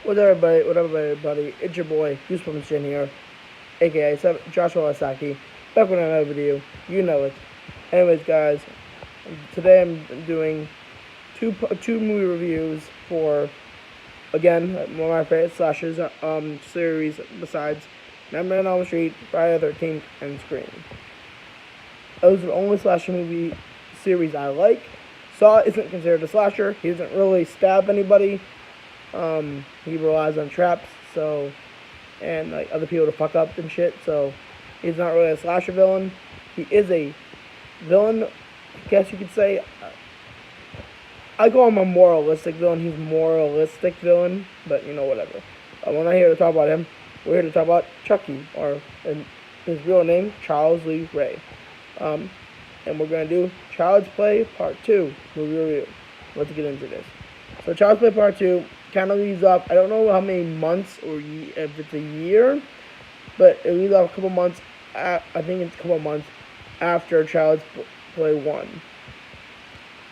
What up, everybody? It's your boy, Goosebumps Jin here, aka Joshua Asaki, back with another video. You know it. Anyways, guys, today I'm doing two movie reviews for, again, one of my favorite slashers series besides Nightmare on Elm Street, Friday the 13th, and Scream. Those are the only slasher movie series I like. Saw isn't considered a slasher. He doesn't really stab anybody. He relies on traps, and like other people to fuck up and shit. So he's not really a slasher villain. He is a villain, I guess you could say. I call him a moralistic villain. He's a moralistic villain, but whatever. We're not here to talk about him. We're here to talk about Chucky, or his real name, Charles Lee Ray. And we're gonna do Child's Play Part 2 movie review. Let's get into this. So Child's Play Part 2 kind of leaves off, I don't know how many months or if it's a year, but it leaves off a couple months, I think it's a couple months after Child's Play 1.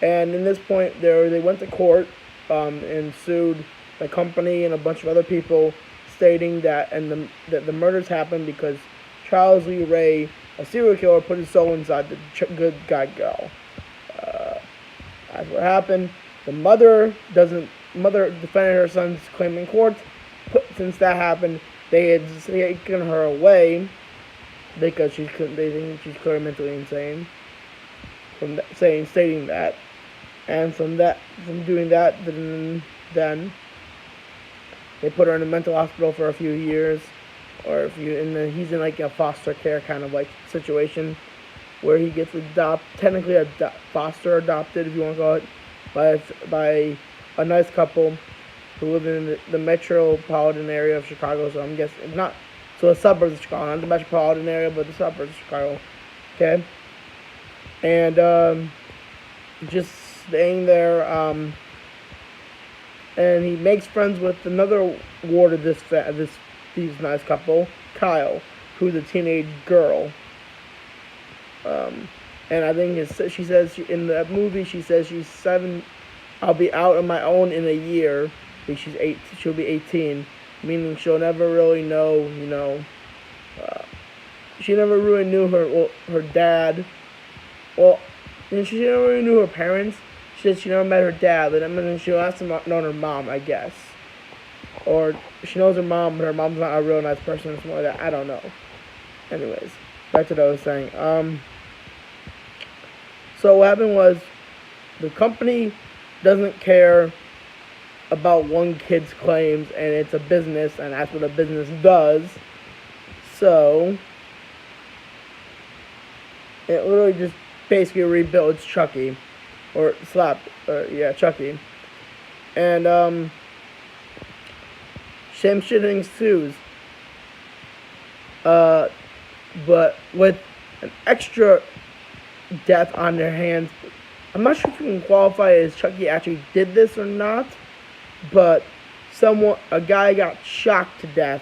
And in this point, they went to court and sued the company and a bunch of other people, stating that that the murders happened because Charles Lee Ray, a serial killer, put his soul inside the good guy girl. That's what happened. The mother defended her son's claim in court. Since that happened, they had taken her away because they think she's clearly mentally insane. Stating that, and from doing that, then they put her in a mental hospital for a few years, and then he's in like a foster care kind of like situation where he gets technically foster adopted, if you want to call it, by a nice couple who live in the metropolitan area of Chicago. So I'm guessing the suburbs of Chicago, not the metropolitan area, but the suburbs of Chicago. Okay, and just staying there, and he makes friends with another ward of these nice couple, Kyle, who's a teenage girl. And I think she says in the movie, she says she's 7. I'll be out on my own in a year. She's 8. She'll be 18, meaning she'll never really know. She never really knew her dad. Well, she never really knew her parents. She said she never met her dad, but I mean, she'll have to know her mom, I guess. Or she knows her mom, but her mom's not a real nice person or something like that. I don't know. Anyways, back to what I was saying. So what happened was, the company doesn't care about one kid's claims, and it's a business, and that's what a business does. So it literally just basically rebuilds Chucky, Chucky, and same shit ensues, but with an extra death on their hands. I'm not sure if you can qualify as Chucky actually did this or not, but a guy got shocked to death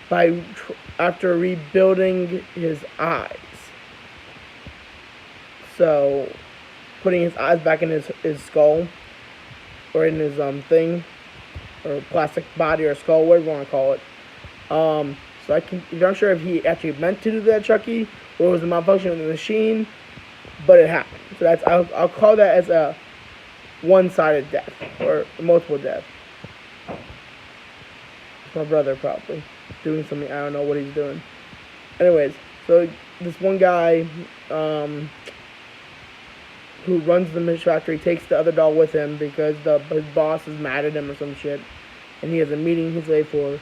after rebuilding his eyes. So, putting his eyes back in his skull, or in his thing, or plastic body or skull, whatever you want to call it. So I'm not sure if he actually meant to do that, Chucky, or it was a malfunction of the machine, but it happened. So I'll call that as a one-sided death, or multiple death. My brother probably doing something, I don't know what he's doing. Anyways, so this one guy who runs the Mish factory takes the other doll with him because his boss is mad at him or some shit, and he has a meeting he's late for.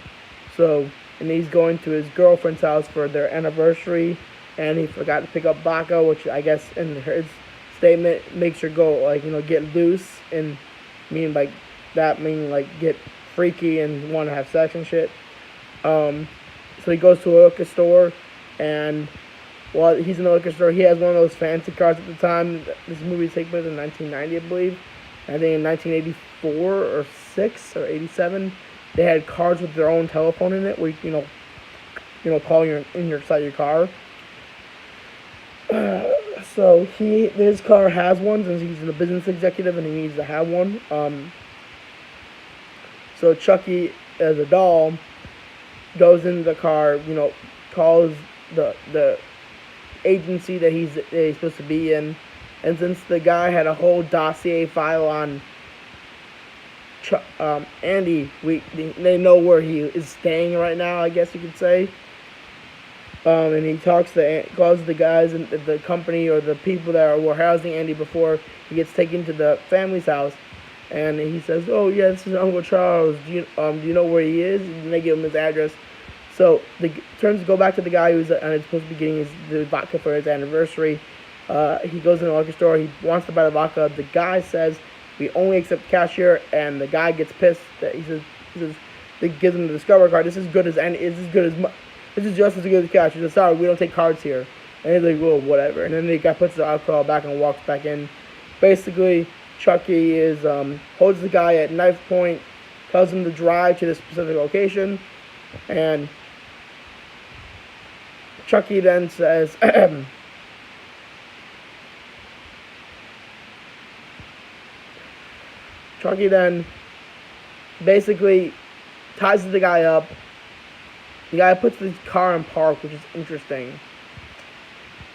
And he's going to his girlfriend's house for their anniversary, and he forgot to pick up Baka, which I guess in his statement makes her go get loose, and mean get freaky and want to have sex and shit. So he goes to a liquor store, and while he's in the liquor store, he has one of those fancy cars at the time. This movie takes place in 1990, I believe. I think in 1984 or 6 or 87, they had cars with their own telephone in it, where call inside your car. So his car has one, since he's a business executive and he needs to have one. So Chucky, as a doll, goes into the car, calls the agency that he's supposed to be in, and since the guy had a whole dossier file on Andy, they know where he is staying right now, I guess you could say. And he calls the guys in the company or the people that were housing Andy before he gets taken to the family's house, and he says, "Oh yeah, this is Uncle Charles. Do you know where he is?" And they give him his address. So the turns go back to the guy who's supposed to be getting the vodka for his anniversary. He goes in the liquor store. He wants to buy the vodka. The guy says, "We only accept cash here," and the guy gets pissed. That he says, they gives him the Discover card. This is just as good as cash. He says, "Sorry, we don't take cards here." And he's like, "Well, whatever." And then the guy puts the alcohol back and walks back in. Basically, Chucky holds the guy at knife point, tells him to drive to the specific location, and Chucky then says, Chucky then basically ties the guy up. The guy puts the car in park, which is interesting.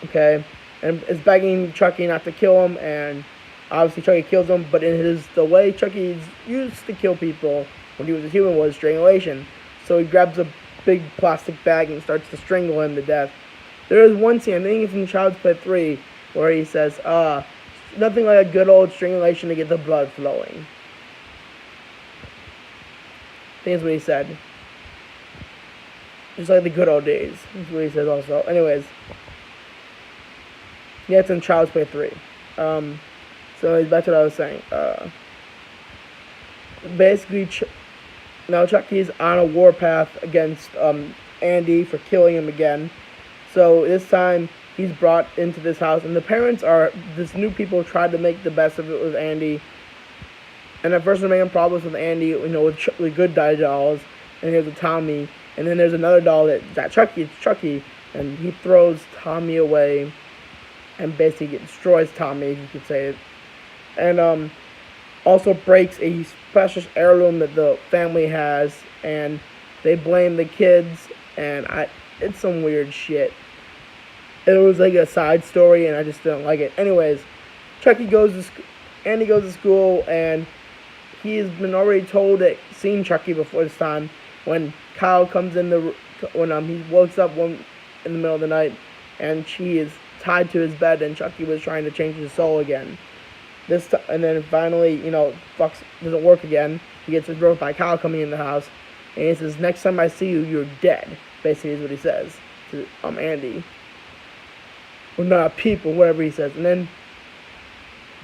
Okay, and is begging Chucky not to kill him, and obviously Chucky kills him. But the way Chucky used to kill people when he was a human was strangulation. So he grabs a big plastic bag and starts to strangle him to death. There is one scene, I think it's from Child's Play 3, where he says, "Nothing like a good old strangulation to get the blood flowing." I think that's what he said. Just like the good old days. That's what he says also. Anyways. Yeah, it's in Child's Play 3. So back to what I was saying. Basically, now Chucky's on a warpath against Andy for killing him again. So this time, he's brought into this house. And the parents this new people tried to make the best of it with Andy. And at first they're making problems with Andy, with good dolls. And here's a Tommy. And then there's another doll it's Chucky. And he throws Tommy away. And basically destroys Tommy, if you could say it. And also breaks a precious heirloom that the family has. And they blame the kids. And it's some weird shit. It was like a side story, and I just didn't like it. Anyways, Andy goes to school, and he has been already told that seen Chucky before this time. When Kyle comes in when he wakes up in the middle of the night, and she is tied to his bed, and Chucky was trying to change his soul again. And then finally, doesn't work again. He gets approached by Kyle coming in the house, and he says, "Next time I see you, you're dead." Basically, is what he says to Andy. Or not people, whatever he says. And then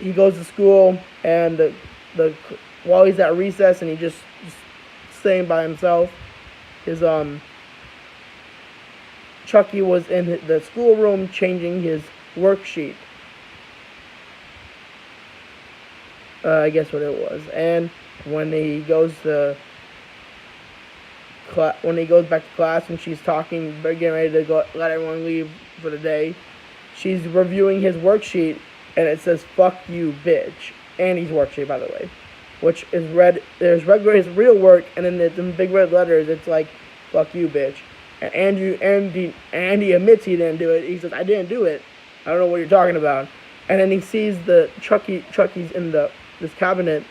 he goes to school, and while he's at recess, and he just staying by himself, Chucky was in the schoolroom changing his worksheet. I guess what it was. And when he goes back to class and she's talking, getting ready to let everyone leave for the day, she's reviewing his worksheet, and it says, "Fuck you, bitch." Andy's worksheet, by the way. Which is red. There's his real work, and then in big red letters, it's like, "Fuck you, bitch." And Andy admits he didn't do it. He says, "I didn't do it. I don't know what you're talking about." And then he sees the Chucky's in this cabinet,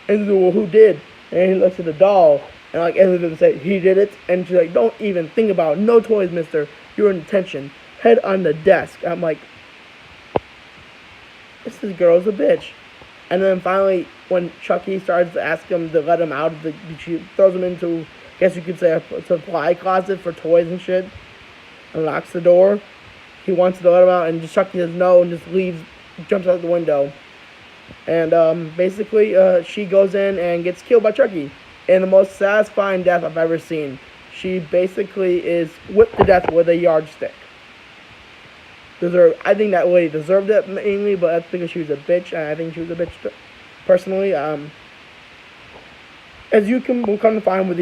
and he's like, "Well, who did?" And he looks at the doll, and as if to say, "He did it." And she's like, "Don't even think about it. No toys, mister. You're in detention. Head on the desk." I'm like, this girl's a bitch. And then finally, when Chucky starts to ask him to let him out, she throws him into, I guess you could say, a supply closet for toys and shit, and locks the door. He wants to let him out, and Chucky says no, and just leaves, jumps out the window. And basically, she goes in and gets killed by Chucky, in the most satisfying death I've ever seen. She basically is whipped to death with a yardstick. I think that lady deserved it mainly, but that's because she was a bitch, and I think she was a bitch personally. As you can come to find with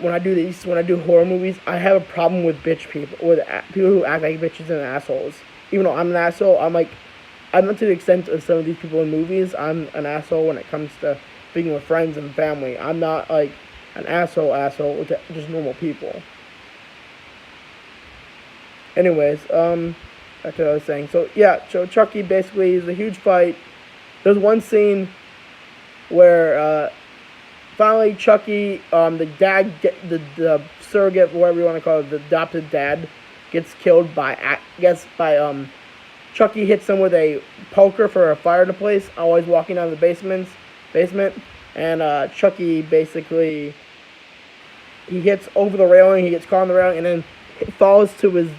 when I do horror movies, I have a problem with bitch people, with people who act like bitches and assholes. Even though I'm an asshole, I'm not to the extent of some of these people in movies. I'm an asshole when it comes to being with friends and family. I'm not like an asshole with just normal people. Anyways, back to what I was saying. So yeah, so Chucky basically is a huge fight. There's one scene where finally Chucky, the dad, the surrogate, whatever you want to call it, the adopted dad, gets killed by Chucky hits him with a poker for a fire to place. Always walking down the basement, and Chucky basically he hits over the railing. He gets caught on the railing, and then falls to his,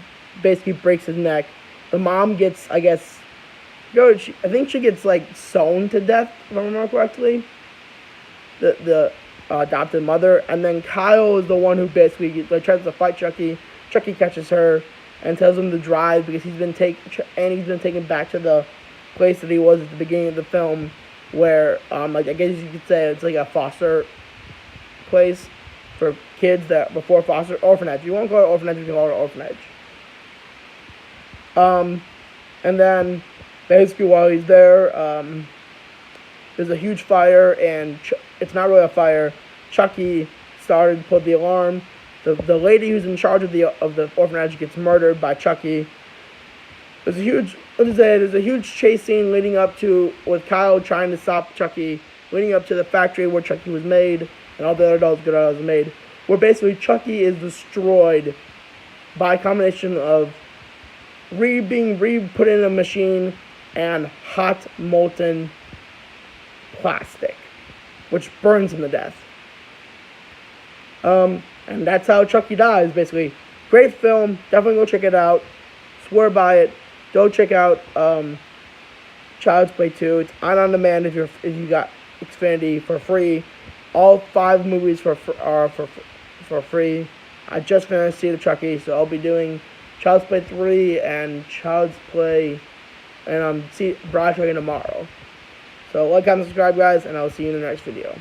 basically breaks his neck. The mom gets, I think she gets like sewn to death, if I remember correctly. The adopted mother, and then Kyle is the one who basically tries to fight Chucky. Chucky catches her and tells him to drive because he's been taken back to the place that he was at the beginning of the film, where I guess you could say it's like a foster place for kids that before foster orphanage. You won't call it orphanage, you can call it orphanage. And then basically while he's there, there's a huge fire, and it's not really a fire. Chucky started to put the alarm. The lady who's in charge of the orphanage gets murdered by Chucky. There's a huge chase scene leading up to, with Kyle trying to stop Chucky, leading up to the factory where Chucky was made and all the other dolls were made, where basically Chucky is destroyed by a combination of being put in a machine and hot molten plastic, which burns him to death. And that's how Chucky dies, basically. Great film. Definitely go check it out. Swear by it. Go check out Child's Play 2. It's on demand if you got Xfinity for free. All 5 movies are for free. I just finished Seed of Chucky, so I'll be doing Child's Play 3 and Child's Play and Bride Train tomorrow. So like, comment, subscribe, guys, and I'll see you in the next video.